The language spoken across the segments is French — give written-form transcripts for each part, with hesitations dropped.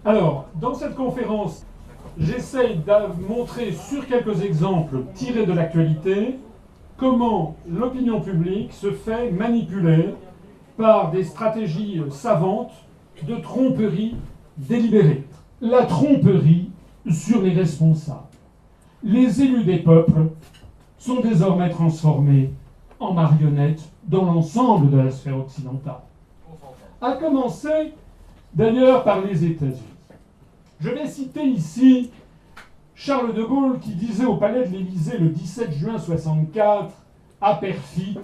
Alors, dans cette conférence, j'essaye de montrer sur quelques exemples tirés de l'actualité comment l'opinion publique se fait manipuler par des stratégies savantes de tromperie délibérée. La tromperie sur les responsables. Les élus des peuples sont désormais transformés en marionnettes dans l'ensemble de la sphère occidentale. À commencer d'ailleurs par les États-Unis. Je vais citer ici Charles de Gaulle qui disait au palais de l'Élysée le 17 juin 1964 à Perfit,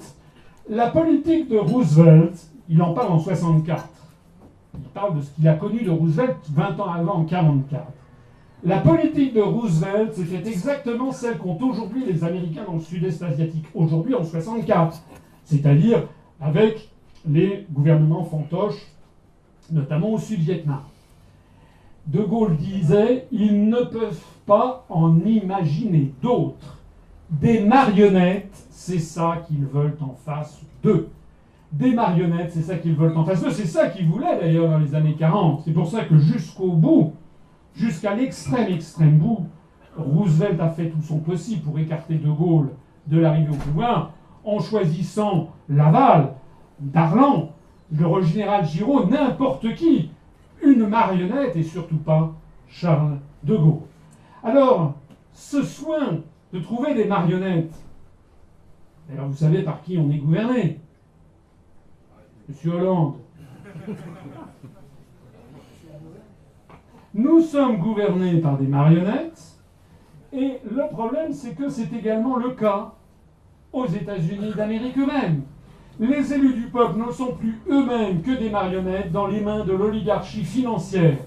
la politique de Roosevelt, il en parle en 1964, il parle de ce qu'il a connu de Roosevelt 20 ans avant, en 1944. La politique de Roosevelt, c'était exactement celle qu'ont aujourd'hui les Américains dans le sud-est asiatique, aujourd'hui en 1964, c'est-à-dire avec les gouvernements fantoches, notamment au Sud-Vietnam. De Gaulle disait « Ils ne peuvent pas en imaginer d'autres. Des marionnettes, c'est ça qu'ils veulent en face d'eux. Des marionnettes, c'est ça qu'ils veulent en face d'eux. » C'est ça qu'ils voulaient d'ailleurs dans les années 40. C'est pour ça que jusqu'au bout, jusqu'à l'extrême bout, Roosevelt a fait tout son possible pour écarter De Gaulle de l'arrivée au pouvoir en choisissant Laval, Darlan, le général Giraud, n'importe qui, une marionnette et surtout pas Charles de Gaulle. Alors, ce soin de trouver des marionnettes, d'ailleurs vous savez par qui on est gouverné, Monsieur Hollande. Nous sommes gouvernés par des marionnettes, et le problème c'est que c'est également le cas aux États-Unis d'Amérique eux-mêmes. Les élus du peuple ne sont plus eux-mêmes que des marionnettes dans les mains de l'oligarchie financière,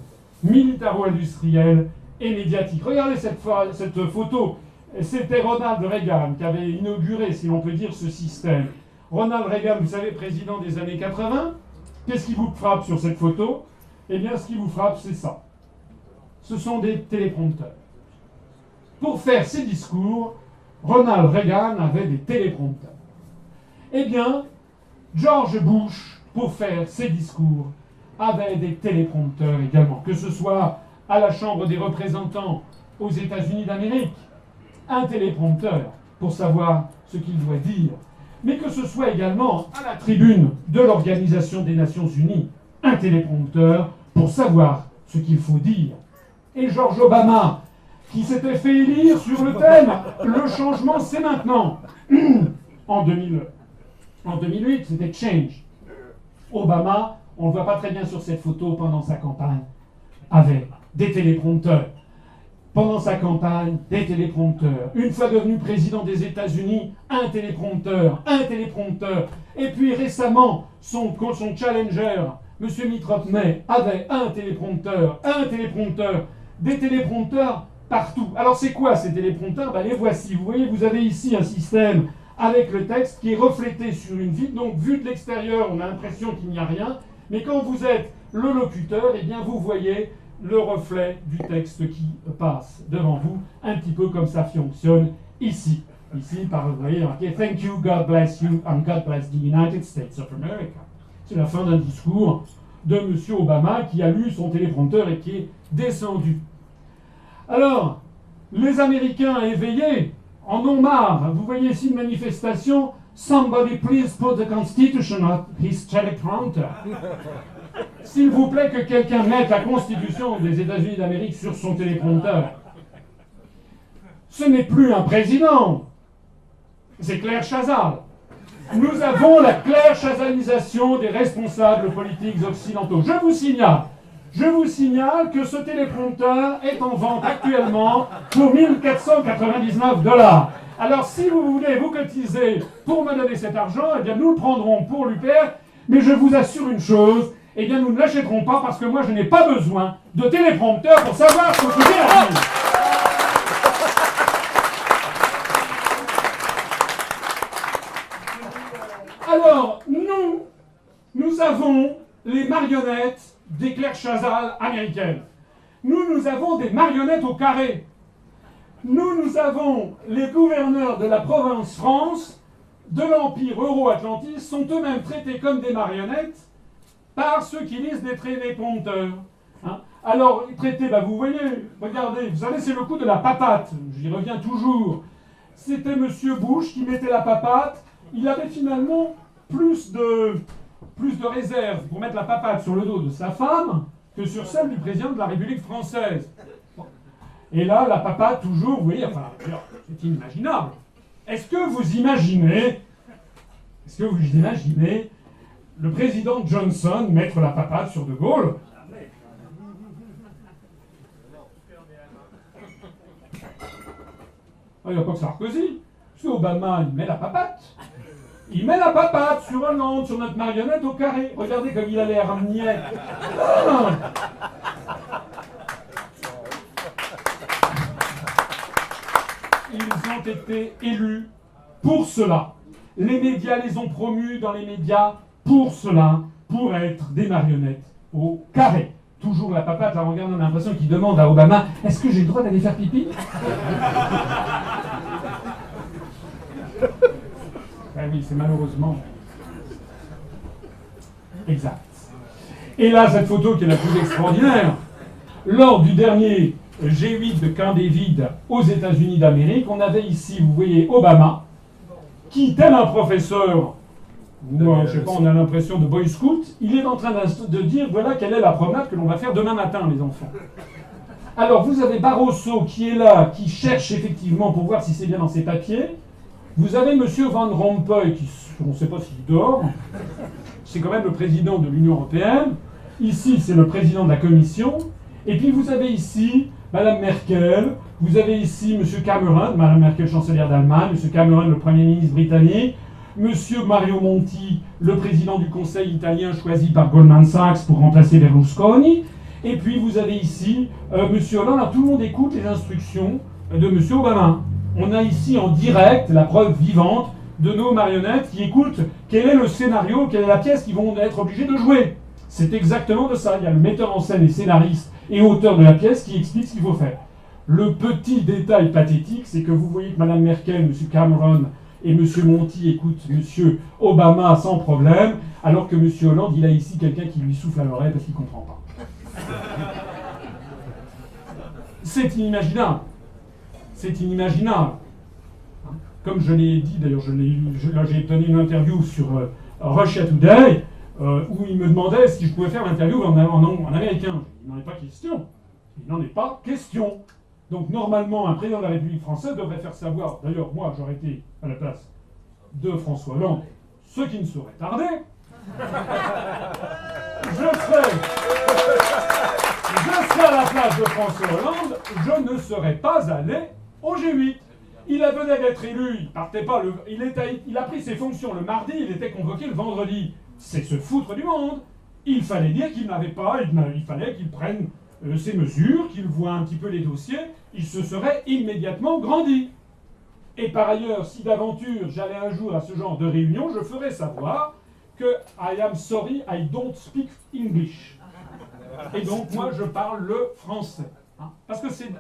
militaro-industrielle et médiatique. Regardez cette photo. C'était Ronald Reagan qui avait inauguré, si l'on peut dire, ce système. Ronald Reagan, vous savez, président des années 80. Qu'est-ce qui vous frappe sur cette photo? Eh bien, ce qui vous frappe, c'est ça. Ce sont des téléprompteurs. Pour faire ses discours, Ronald Reagan avait des téléprompteurs. Eh bien, George Bush, pour faire ses discours, avait des téléprompteurs également. Que ce soit à la Chambre des représentants aux États-Unis d'Amérique, un téléprompteur pour savoir ce qu'il doit dire, mais que ce soit également à la tribune de l'Organisation des Nations Unies, un téléprompteur pour savoir ce qu'il faut dire. Et George Obama, qui s'était fait élire sur le thème « Le changement, c'est maintenant » en 2008, c'était Change. Obama, on ne le voit pas très bien sur cette photo pendant sa campagne, avait des téléprompteurs. Pendant sa campagne, des téléprompteurs. Une fois devenu président des États-Unis, un téléprompteur. Et puis récemment, son challenger, M. Mitt Romney, avait un téléprompteur. Des téléprompteurs partout. Alors c'est quoi ces téléprompteurs? Les voici. Vous voyez, vous avez ici un système avec le texte qui est reflété sur une vitre. Donc vu de l'extérieur, on a l'impression qu'il n'y a rien. Mais quand vous êtes le locuteur, eh bien vous voyez le reflet du texte qui passe devant vous, un petit peu comme ça fonctionne ici. Ici, vous voyez marqué « Thank you, God bless you, and God bless the United States of America ». C'est la fin d'un discours de M. Obama qui a lu son téléprompteur et qui est descendu. Alors, les Américains éveillés en ont marre. Vous voyez ici une manifestation « Somebody please put the Constitution on his teleprompter ». S'il vous plaît que quelqu'un mette la Constitution des États-Unis d'Amérique sur son téléprompteur. Ce n'est plus un président, c'est Claire Chazal. Nous avons la Claire Chazalisation des responsables politiques occidentaux. Je vous signale que ce téléprompteur est en vente actuellement pour 1 499 $. Alors si vous voulez vous cotiser pour me donner cet argent, eh bien nous le prendrons pour l'UPR, mais je vous assure une chose, eh bien nous ne l'achèterons pas parce que moi je n'ai pas besoin de téléprompteur pour savoir ce que je vais dire. Alors, nous avons les marionnettes des Claire Chazal américaines. Nous avons des marionnettes au carré. Nous avons les gouverneurs de la province France, de l'empire euro-atlantiste, sont eux-mêmes traités comme des marionnettes par ceux qui lisent des téléprompteurs. Alors, traité, bah, vous voyez, regardez, vous savez, c'est le coup de la papate. J'y reviens toujours. C'était M. Bush qui mettait la papate. Il avait finalement plus de réserve pour mettre la papate sur le dos de sa femme que sur celle du président de la République française. Et là, la papate, toujours, vous voyez, enfin, c'est inimaginable. Est-ce que vous imaginez le président Johnson mettre la papate sur De Gaulle? Il n'y a pas que Sarkozy. Parce qu'Obama, il met la papate. Il met la papate sur Hollande, sur notre marionnette au carré. Regardez comme il a l'air niais. Ils ont été élus pour cela. Les médias les ont promus dans les médias pour cela, pour être des marionnettes au carré. Toujours la papate, là, regarde, on a l'impression qu'il demande à Obama « Est-ce que j'ai le droit d'aller faire pipi ?» Ben oui, c'est malheureusement exact. Et là, cette photo qui est la plus extraordinaire, lors du dernier G8 de Camp David aux États-Unis d'Amérique, on avait ici, vous voyez, Obama, qui, tel un professeur, moi, je sais pas, on a l'impression de Boy Scout, il est en train de dire, voilà quelle est la promenade que l'on va faire demain matin, les enfants. Alors, vous avez Barroso qui est là, qui cherche effectivement pour voir si c'est bien dans ses papiers. Vous avez M. Van Rompuy, qui, on ne sait pas s'il dort, c'est quand même le président de l'Union européenne. Ici, c'est le président de la Commission. Et puis, vous avez ici Mme Merkel, vous avez ici M. Cameron, Mme Merkel, chancelière d'Allemagne, M. Cameron, le Premier ministre britannique, M. Mario Monti, le président du Conseil italien choisi par Goldman Sachs pour remplacer Berlusconi. Et puis, vous avez ici M. Hollande. Alors, tout le monde écoute les instructions de M. Obama. On a ici en direct la preuve vivante de nos marionnettes qui écoutent quel est le scénario, quelle est la pièce qu'ils vont être obligés de jouer. C'est exactement de ça. Il y a le metteur en scène et scénariste et auteur de la pièce qui explique ce qu'il faut faire. Le petit détail pathétique, c'est que vous voyez que Mme Merkel, M. Cameron et M. Monti écoutent M. Obama sans problème, alors que M. Hollande, il a ici quelqu'un qui lui souffle à l'oreille parce qu'il ne comprend pas. C'est inimaginable. C'est inimaginable. Comme je l'ai dit, d'ailleurs, j'ai donné une interview sur Russia Today, où il me demandait si je pouvais faire l'interview en américain. Il n'en est pas question. Il n'en est pas question. Donc normalement, un président de la République française devrait faire savoir, d'ailleurs, moi, j'aurais été à la place de François Hollande, ce qui ne saurait tarder. Je serais à la place de François Hollande, je ne serais pas allé au G8. Il venait d'être élu, il partait pas, il a pris ses fonctions le mardi, il était convoqué le vendredi. C'est se foutre du monde. Il fallait dire qu'il n'avait pas, il fallait qu'il prenne ses mesures, qu'il voit un petit peu les dossiers, il se serait immédiatement grandi. Et par ailleurs, si d'aventure j'allais un jour à ce genre de réunion, je ferais savoir que I am sorry, I don't speak English. Et donc moi je parle le français. Hein, parce que c'est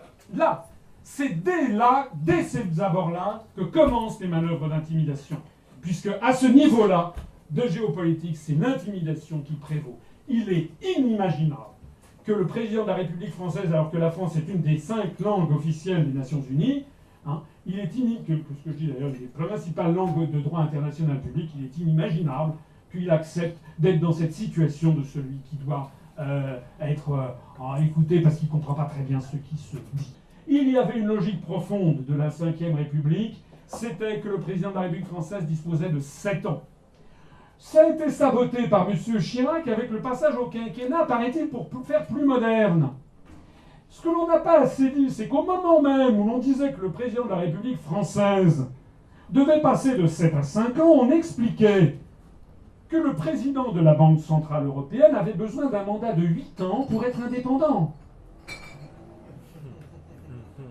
dès ces abords-là, que commencent les manœuvres d'intimidation. Puisque à ce niveau-là de géopolitique, c'est l'intimidation qui prévaut. Il est inimaginable que le président de la République française, alors que la France est une des 5 langues officielles des Nations Unies, hein, il est ce que je dis d'ailleurs, les principales langues de droit international public, il est inimaginable qu'il accepte d'être dans cette situation de celui qui doit être écouté parce qu'il ne comprend pas très bien ce qui se dit. Il y avait une logique profonde de la Ve République, c'était que le président de la République française disposait de 7 ans. Ça a été saboté par M. Chirac avec le passage au quinquennat, paraît-il, pour faire plus moderne. Ce que l'on n'a pas assez dit, c'est qu'au moment même où l'on disait que le président de la République française devait passer de 7 à 5 ans, on expliquait que le président de la Banque Centrale Européenne avait besoin d'un mandat de 8 ans pour être indépendant.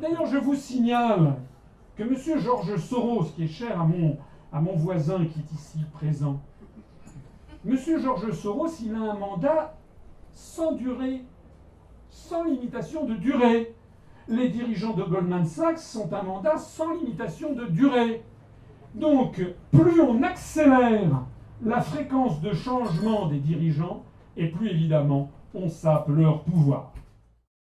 D'ailleurs, je vous signale que M. Georges Soros, qui est cher à mon voisin qui est ici présent, M. Georges Soros, il a un mandat sans durée, sans limitation de durée. Les dirigeants de Goldman Sachs sont un mandat sans limitation de durée. Donc, plus on accélère la fréquence de changement des dirigeants, et plus évidemment on sape leur pouvoir.